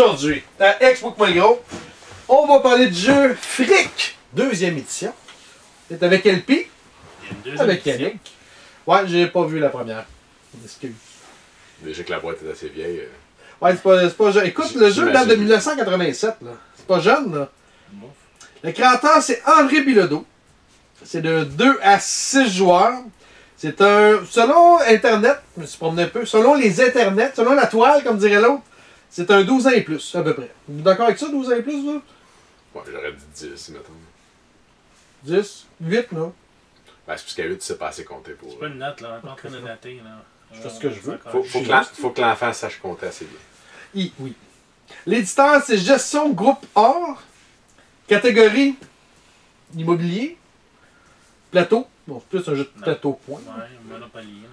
Aujourd'hui, à Expo.gros, on va parler du jeu Fric, deuxième édition. C'est avec LP, avec Yannick. Ouais, j'ai pas vu la première. Excuse. Déjà que la boîte est assez vieille. Ouais, c'est pas jeune. Écoute, le jeu date de 1987, là. C'est pas jeune, là. Le créateur, c'est André Bilodeau. C'est de 2 à 6 joueurs. C'est un... Selon Internet, je me suis promené un peu, selon les Internets, selon la toile, comme dirait l'autre, c'est un 12 ans et plus, à peu près. Vous êtes d'accord avec ça, 12 ans et plus, là? Ouais, j'aurais dit 10, mettons. 10? 8, non? Ben, c'est parce qu'à 8, tu sais pas assez compter pour... C'est pas une note, là. On est en train de noter, là. Je fais ce que je veux. Faut que l'enfant sache compter assez bien. Oui. L'éditeur, c'est Gestion Groupe Or. Catégorie immobilier. Plateau. Bon, c'est plus un jeu de plateau, point. Ouais, Monopoly.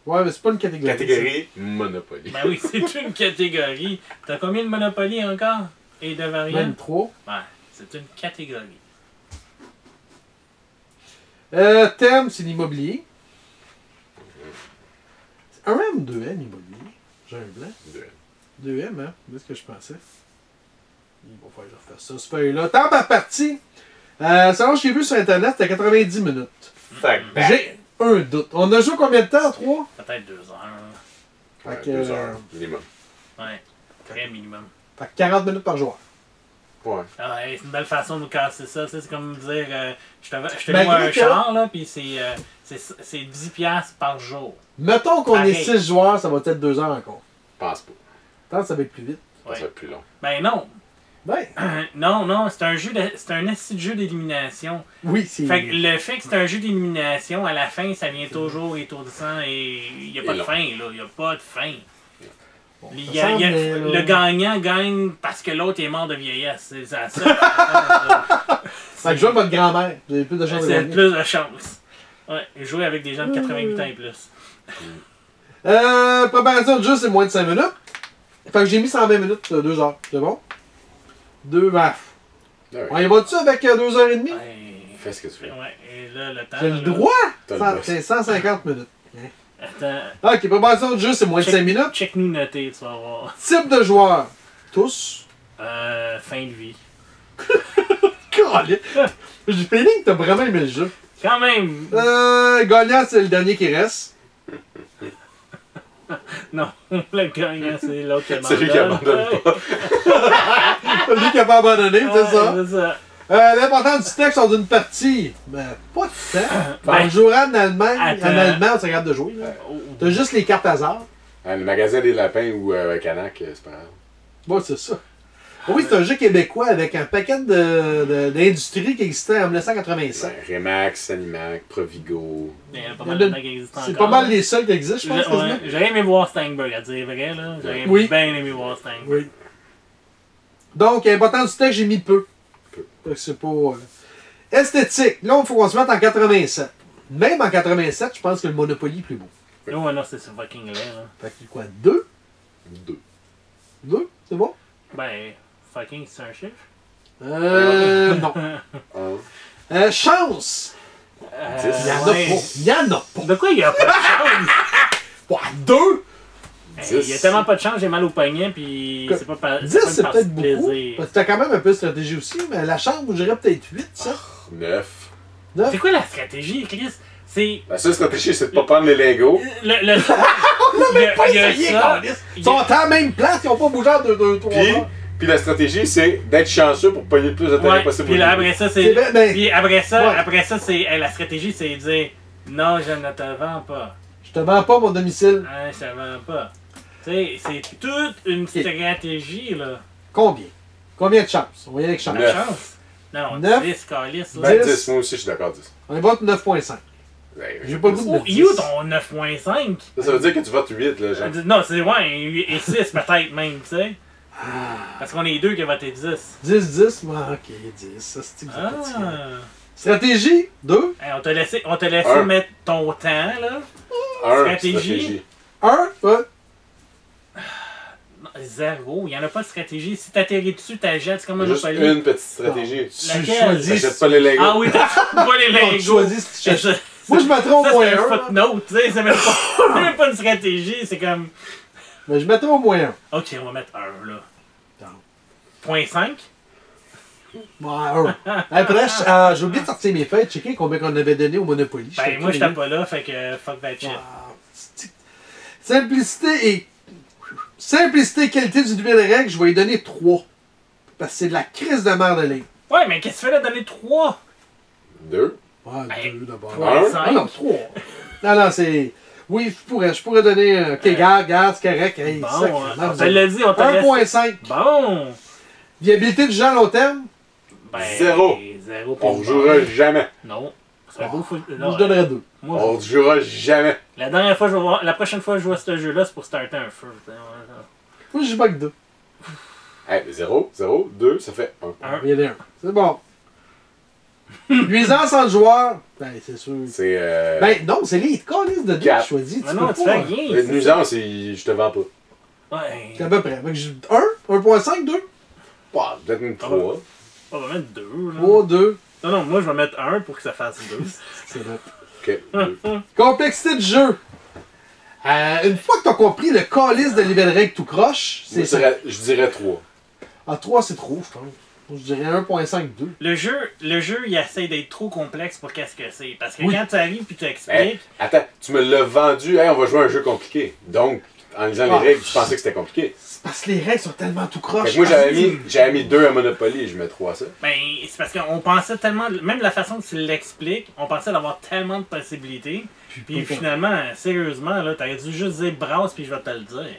Ouais, mais c'est pas une catégorie. Catégorie Monopoly. Ben oui, c'est une catégorie. T'as combien de Monopoly encore? Et de variantes? 23. Ouais, c'est une catégorie. Thème, c'est l'immobilier. Un M, 2 M immobilier. J'ai un blanc. 2 M, hein? C'est ce que je pensais. Il va falloir que je refasse ça. Ce feuille-là. Temps par partie. Selon ce que j'ai vu sur Internet, c'était 90 minutes. J'ai un doute. On a joué combien de temps? 3? Peut-être 2 heures. Ouais, 2 heures minimum. Ouais, très minimum. Fait que 40 minutes par joueur. Ouais. Ah, ouais, c'est une belle façon de casser ça. C'est comme dire, je te Ben, loue un que- char, là, puis c'est 10$ par jour. Mettons qu'on est Pareil. 6 joueurs, ça va être 2 heures encore. Pense pas. Tant que ça va être plus vite. Ça va être plus long. Ben non. Ben, Non, c'est un jeu c'est un assis de jeu d'élimination. oui, c'est... Fait que le fait que c'est un jeu d'élimination, à la fin, ça vient toujours étourdissant et il n'y a pas de fin, là. Il n'y a pas de fin. Bon, Il ça y a- semble, le gagnant gagne parce que l'autre est mort de vieillesse. C'est ça. Fait que jouer avec votre grand-mère. Vous avez plus de chance de C'est gagner. plus de chance. Ouais, jouer avec des gens de 88 ans et plus. Préparation de jeu, c'est moins de 5 minutes. Fait que j'ai mis 120 minutes, 2 heures. C'est bon? 2 baffes. Ouais. On y va-tu avec 2 heures et demie? Ouais. Fais ce que tu veux. Ouais, et là, le temps. J'ai le là, droit! T'as le boss. C'est 150 minutes. Attends. Ok, préparation de jeu, c'est moins de 5 minutes. Check-nous noter, tu vas voir. Type de joueur. Tous. Fin de vie. Calé. J'ai feeling que t'as vraiment aimé le jeu. Quand même. Gagnant, c'est le dernier qui reste. Non, le gagnant, c'est l'autre qui C'est lui qui abandonne pas. Celui qui n'a pas abandonné, c'est ça. C'est ça. L'important du texte lors d'une partie, ben, pas de temps. On jouera en Allemagne, Attends. on se regarde de jouer. là. T'as juste les cartes hasard. Ah, le magasin des lapins ou Canac, c'est pas grave. Bon, c'est ça. Oui, c'est un jeu québécois avec un paquet d'industries qui existait en 1987. Ben, Remax, Animac, Provigo. Il y en a pas mal de mecs qui existent C'est encore. pas mal les seuls qui existent, je pense. quasiment. J'aurais aimé voir Steinberg, à dire vrai, là. J'aurais Oui. bien aimé voir Steinberg. Oui. Donc, important du texte, j'ai mis peu. Fait que c'est pas... Esthétique. Là, il faut qu'on se mette en 87. Même en 87, je pense que le Monopoly est plus beau. Non, non, c'est fucking laid, là. Fait que quoi, 2? 2. 2? C'est bon? Ben, fucking, c'est un chiffre. Non. 1. Chance! Il y en a ouais. pas. Il y en a pas. De quoi il y a pas de chance? Ouais, 2? Il y a tellement pas de chance, j'ai mal au poignet, puis c'est pas par 10, c'est par peut-être beaucoup. plaisir. Parce que t'as quand même un peu de stratégie aussi, mais la chance, je dirais peut-être 8, ça. 9. 9? C'est quoi la stratégie, Chris? C'est... La seule stratégie, c'est de pas prendre les lingots. Le... On n'a même pas il y a essayé, ça. câlisse. Ils sont à la même place, ils n'ont pas bougé en 2, 3 Puis, heures. puis la stratégie, c'est d'être chanceux pour pogner le plus de terrain Ouais, possible. puis là, après ça, c'est... vrai, ben, Puis après ouais. ça, c'est... la stratégie, c'est de dire... Non, je ne te vends pas. Je te vends pas mon domicile. Hein, je te vends pas. Tu sais, c'est toute une stratégie, là. Combien? Combien de chances? On va y aller avec chance. La 9. chance. Non, 9. 10, calice, là. Ben, 10. 10, moi aussi, je suis d'accord, 10. On y va avec 9.5. Ben, J'ai pas le goût de Oh, mettre you 10. ton 9.5? ça veut dire que tu votes 8, là, genre. Non, c'est ouais, et 6 peut-être même, tu sais. Parce qu'on est deux qui ont voté 10. 10, 10, ouais, ok, 10. Ça, c'est que vous êtes Ah. fatigué. Stratégie, 2. Hey, on t'a laissé Un. mettre ton temps, là. 1. Stratégie. 1, ouais. 0. Il n'y en a pas de stratégie. Si t'atterris dessus, t'achètes comme un Juste Monopoly. une petite stratégie. Tu Laquelle? choisis. T'achètes pas les lingots. Ah oui, t'achètes pas les Non, tu lingots. choisis si tu Ça, cherches. Moi, je mettrais au ça, moins c'est un 1. footnote, tu sais. C'est même pas, même pas une stratégie. C'est comme... Mais je mettrais au moins 1. Ok, on va mettre 1, là. 0.5. Ouais, après, j'ai oublié de sortir mes feuilles, checker combien qu'on avait donné au Monopoly. Ben, moi, j'étais pas là, fait que fuck that shit. Simplicité et qualité du nouvelle règle, je vais lui donner 3. Parce que c'est de la crise de merde de ligne. Ouais, mais qu'est-ce que tu fais là, donner 3? 2. Ouais, Ben, 2 d'abord. 0.5. Ah non, 3. Non, c'est... Oui, je pourrais donner... Ok, garde, c'est correct. Hey, Bon, sacrément, on te l'a dit, on t'a laissé. 1.5. Bon. Viabilité du jeu à long terme? Ben, 0. 0 On ne jouera jamais. Non. C'est beau, Moi, je donnerais 2. Moi, On ne jouera jamais. la prochaine fois que je joue à ce jeu-là, c'est pour starter un feu. Moi, je joue pas que 2. Hey, 0, 0, 2, ça fait 1. Il y en a un. C'est bon. Nuisance entre joueurs? Ben, c'est sûr. C'est. Ben, non, c'est les calices de 2 que Quatre. je choisis. Mais non, tu fais rien. Nuisance, je te vends pas. Ouais. C'est à peu près. 1, 1.5, 2? Bah, peut-être une 3. On va mettre 2. 3, 2. Non, moi je vais mettre 1 pour que ça fasse 2. C'est vrai. Ok. 2. Complexité de jeu. Une fois que tu as compris le calice de nouvelles règles tout croche, c'est ça. Je dirais 3. Ah, 3, c'est trop, je pense. Je dirais 1.5, 2. Le jeu, il essaie d'être trop complexe pour qu'est-ce que c'est. Parce que Oui. quand tu arrives puis tu Hey, expliques, attends, tu me l'as vendu. Hey, on va jouer à un jeu compliqué. Donc, en lisant les règles, tu pensais que c'était compliqué. C'est parce que les règles sont tellement tout Fait croche. que moi, j'avais mis 2 à Monopoly et je mets 3 à ça. ben, c'est parce qu'on pensait tellement, même la façon que tu l'expliques, on pensait d'avoir tellement de possibilités. Puis finalement, sérieusement, là, t'aurais dû juste dire brasse puis je vais te le dire.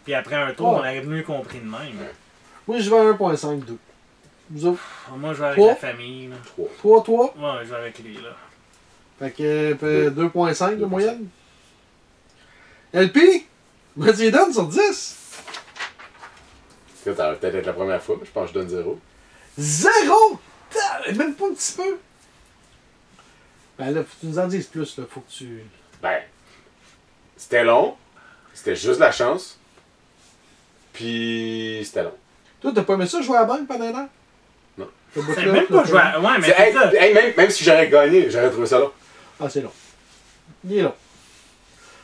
Puis après un tour, on aurait mieux compris de même. Moi, je vais à 1.5, 2. Vous autres? Moi, je vais avec Trois. la famille. Là. 3, 3. Ouais, je vais avec lui, là. Fait que 2.5 de moyenne. LP? Vas-y, donne sur 10. Ça va peut-être être la première fois, mais je pense que je donne 0. 0! Même pas un petit peu. Ben là, faut que tu nous en dises plus, là. Faut que tu... Ben, c'était long. C'était juste la chance. Puis, c'était long. Toi, t'as pas aimé ça jouer à la banque pendant un an? Non. C'est même pas joué à... Ouais, mais Hey, c'est ça. hey, même si j'aurais gagné, j'aurais trouvé ça long. Ah, c'est long. Il est long.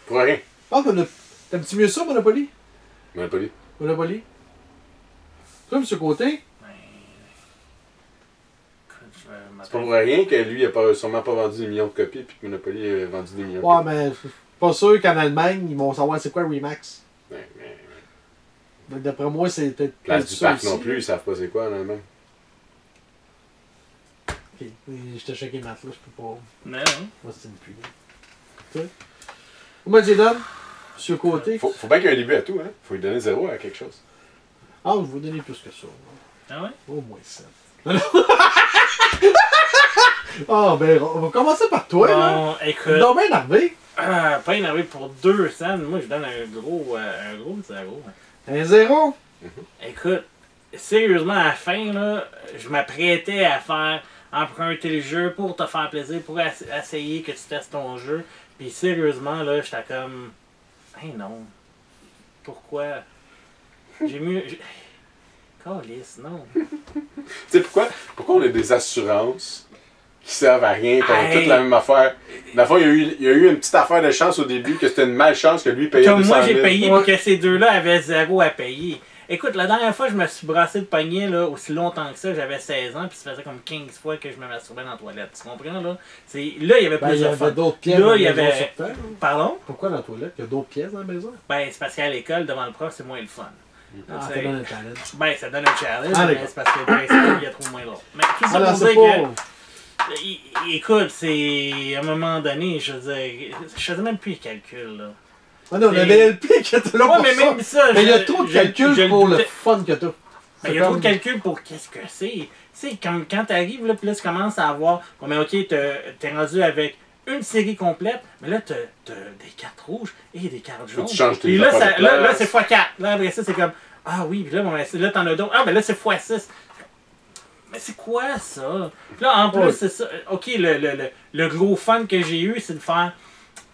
Pour rien. Ah, t'aimes-tu mieux ça, Monopoly? Monopoly. Monopoly? Toi, M. Côté? Écoute, je vais C'est pas pour rien que lui, il a sûrement pas vendu des millions de copies, puis que Monopoly a vendu des millions de Ouais, copies. mais je suis pas sûr qu'en Allemagne, ils vont savoir c'est quoi Remax. Ouais, mais Donc, d'après moi, c'est peut-être Place peut-être du ça Parc aussi. non plus, ils savent pas c'est quoi en Allemagne. Ok, je t'ai choqué, Matt, là, je peux pas... Non. Moi, c'est une pluie. Toi? Moi, j'ai donné, M. Côté. Faut bien qu'il y ait un début à tout, hein. Faut lui donner 0 à quelque chose. Ah, je vais vous donner plus que ça. Ah ouais? Au moins 7. Ah, ben, on va commencer par toi, là. Bon, écoute, Non, ben énervé. pas énervé pour 2 cents. Moi, je donne un gros 0. Un 0. Écoute, sérieusement, à la fin, là, je m'apprêtais à faire emprunter le jeu pour te faire plaisir, pour essayer que tu testes ton jeu. Puis sérieusement, là, j'étais comme... Hey non. Pourquoi? J'ai mieux... Calisse, non. Tu sais pourquoi? Pourquoi on a des assurances qui servent à rien, qu'on a toutes la même affaire? Dans le fond, il y a eu une petite affaire de chance au début, que c'était une malchance que lui payait 200 Comme 000. moi, j'ai payé pour que ces deux-là avaient 0 à payer. Écoute, la dernière fois, je me suis brassé de poignet là, aussi longtemps que ça, j'avais 16 ans, puis ça faisait comme 15 fois que je me masturbais dans la toilette. Tu comprends, là? Là, il y avait Ben, plus il y de avait fun. d'autres pièces Là, dans il y la maison avait... sur Terre, hein? Pardon? Pourquoi dans la toilette? Il y a d'autres pièces dans la maison? Ben, c'est parce qu'à l'école, devant le prof, c'est moins le fun. Ah, Tu ça sais, donne un challenge. ben, ça donne un challenge, Ah, mais d'accord. c'est parce que le principe, il y a trop moins drôle. Mais tout ça Alors, pour c'est dire pas... que... Écoute, c'est... À un moment donné, je veux dire... Je faisais même plus les calculs, là. Ah non, on avait LP qui était là Ouais, pour mais ça. même ça... Mais il y a trop de calculs pour le fun que t'as. Ben, il y a trop de calculs pour qu'est-ce que c'est. Tu sais, quand t'arrives, là, puis là, tu commences à avoir... Bon, mais OK, t'es rendu avec une série complète, mais là, t'as des cartes rouges et des cartes jaunes. Tu changes tes Puis là, affaires de là, place. c'est x4. Là, après ça, c'est comme... Ah oui, puis là, bon, ben, là, t'en as d'autres. Ah, ben là, c'est x6. Mais c'est quoi, ça? Puis là, en plus, Ouais. c'est ça. OK, le gros fun que j'ai eu, c'est de faire...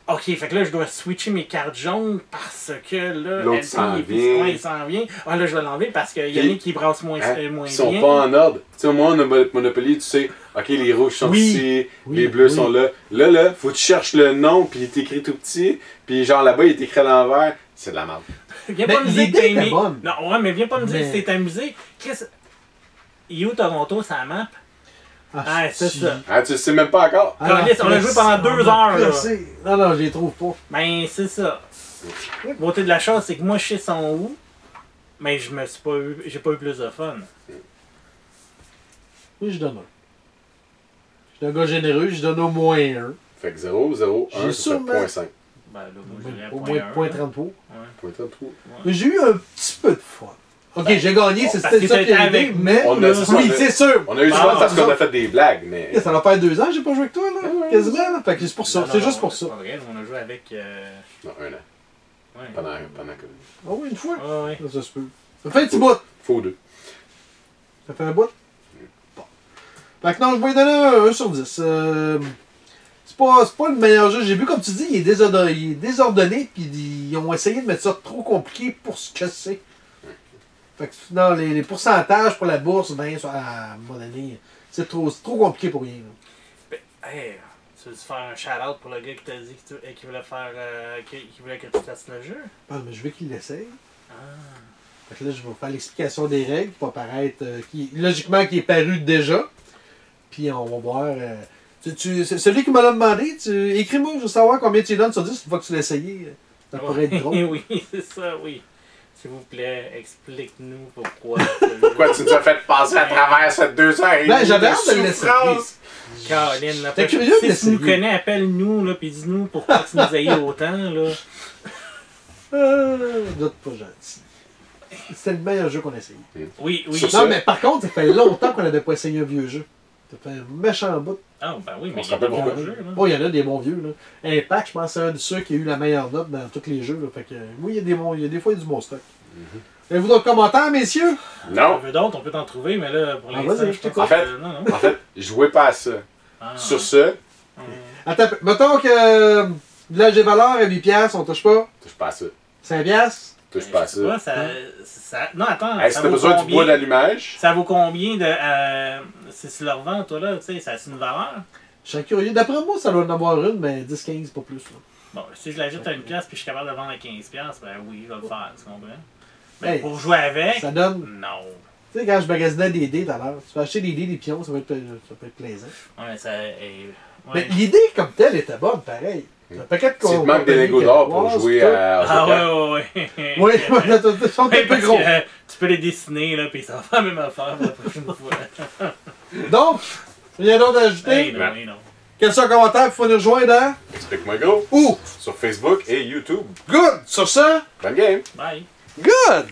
OK, fait que là, je dois switcher mes cartes jaunes parce que là... L'autre LP, s'en et puis, vient. ouais, il s'en vient. Ah, là, je vais l'enlever parce qu'il y en a Puis, qui brassent moins, Hein? moins Ils sont bien. pas en ordre. Tu sais, au moins, on a Monopoly, tu sais, OK, les rouges sont Oui. ici, Oui, les bleus oui. sont là. Là, faut que tu cherches le nom, puis il est écrit tout petit, puis genre là-bas, il est écrit à l'envers. C'est de la merde. Viens Mais pas me dire que l'idée t'as était aimé. bonne. Non, ouais, mais viens pas me dire Mais- que t'es amusé. Chris, You Toronto, ça map. Ah, c'est si. ça. Ah, tu le sais même pas encore? Câlisse, on a joué pendant 2 heures, là. Non, non, je les trouve pas. Ben, c'est ça. La beauté de la chose, c'est que moi, je sais son où, mais je me suis pas eu, j'ai pas eu plus de fun. Oui, je donne un. Je suis un gars généreux, je donne au moins un. Fait que 0, 0, 1, J'ai c'est sûrement- 0.5. Ben, là, moi, je dirais Au point moins un, point là. 33. Ouais. Point 33. Mais j'ai eu un petit peu de fun. Ok, j'ai gagné, c'est parce que ça qui t'étais est avec arrivé, mais. On a- c'est ça, Oui, on a- c'est sûr. On a eu du Ah, fun parce ça- qu'on a fait des blagues, mais. Ça va faire 2 ans que j'ai pas joué avec toi, là. Quasiment, là. Fait que c'est pour ça. Non, C'est non, juste non, pour ça. c'est pas vrai, on a joué avec. Non, 1 an. Ouais. Pendant que. Ah oui, une fois. Ouais, ouais. Ça se peut. Ça fait un petit bout. Faut 2. Ça fait un bout. Bon. Fait que non, je vais lui donner un 1 sur 10. C'est pas le meilleur jeu. J'ai vu, comme tu dis, il est désordonné, puis ils ont essayé de mettre ça trop compliqué pour ce que c'est. Fait que non, les pourcentages pour la bourse, ben, à un moment donné, c'est trop compliqué pour rien. Là. Hey, tu veux faire un shout-out pour le gars qui t'a dit qu'il voulait faire. Qu'il voulait que tu testes le jeu? Ah, mais je veux qu'il l'essaye. Ah. Fait que là, je vais faire l'explication des règles pour apparaître, logiquement, qui est paru déjà. Puis on va voir. C'est celui qui me l'a demandé. Écris-moi, je veux savoir combien tu lui donnes sur 10 une fois que tu l'as essayé. Ça pourrait être drôle. Oui, c'est ça, oui. S'il vous plaît, explique-nous pourquoi. Pourquoi tu nous as fait passer à travers cette 2 heures et Ben, demie j'avais de hâte de l'essayer. souffrance? Caroline, T'es curieux de si tu nous l'essayer. connais, appelle-nous, là, pis dis-nous pourquoi tu nous haïs autant, là. Doute pas gentil. C'était le meilleur jeu qu'on a essayé. Oui, oui. Sur Non, ça. mais par contre, ça fait longtemps qu'on n'avait pas essayé un vieux jeu. Ça fait un méchant bout. Ah, ben oui, mais On se il y a rappelle des bons pourquoi. jeux, là. Oh, il y en a des bons vieux. Là. Impact, je pense, c'est un de ceux qui a eu la meilleure note dans tous les jeux. Là. Fait que, oui, il y a des bons, il y a des fois, il y a du bon stock. Avez-vous d'autres commentaires, messieurs? Non. On veut d'autres, on peut t'en trouver, mais là, pour Ah, l'instant, vas-y, je je pense t'écoute. En fait- que- non, non. En fait, jouez pas à ça. Ah. Sur ce, Attends, mettons que Village des valeurs à 8$, on touche pas. touche pas à ça. 5$. Touche pas à Je sais pas, ça. Non, attends. Hey, si ça t'as vaut besoin du combien? bois d'allumage, Ça vaut combien de. C'est sur leur vente, toi, là, tu sais, ça a une valeur? Je serais curieux. D'après moi, ça doit en avoir une, mais 10-15, pas plus. Là. Bon, si je l'ajoute à une pièce puis je suis capable de vendre à 15$, ben oui, je vais le faire, tu comprends? Mais Hey, pour jouer avec, Ça donne. non. Tu sais, quand je magasinais des dés tout à l'heure, tu peux acheter des dés, des pions, ça peut être plaisant. Ouais, ça. Ouais. Mais l'idée comme telle était bonne, pareil. Un paquet de s'il te manque des lingots d'or pour jouer à Ah Autocar. ouais. Oui, ils sont un Ouais, peu parce gros. que, tu peux les dessiner, là, puis ça va faire la même affaire pour la prochaine fois. Donc, rien d'autre à ajouter? Hey, non, hey, non. Quels sont les commentaires qu'il faut nous rejoindre hein? Explique-moi gros. Où? Sur Facebook et YouTube. Good! Sur ça, Bonne game. Bye. good!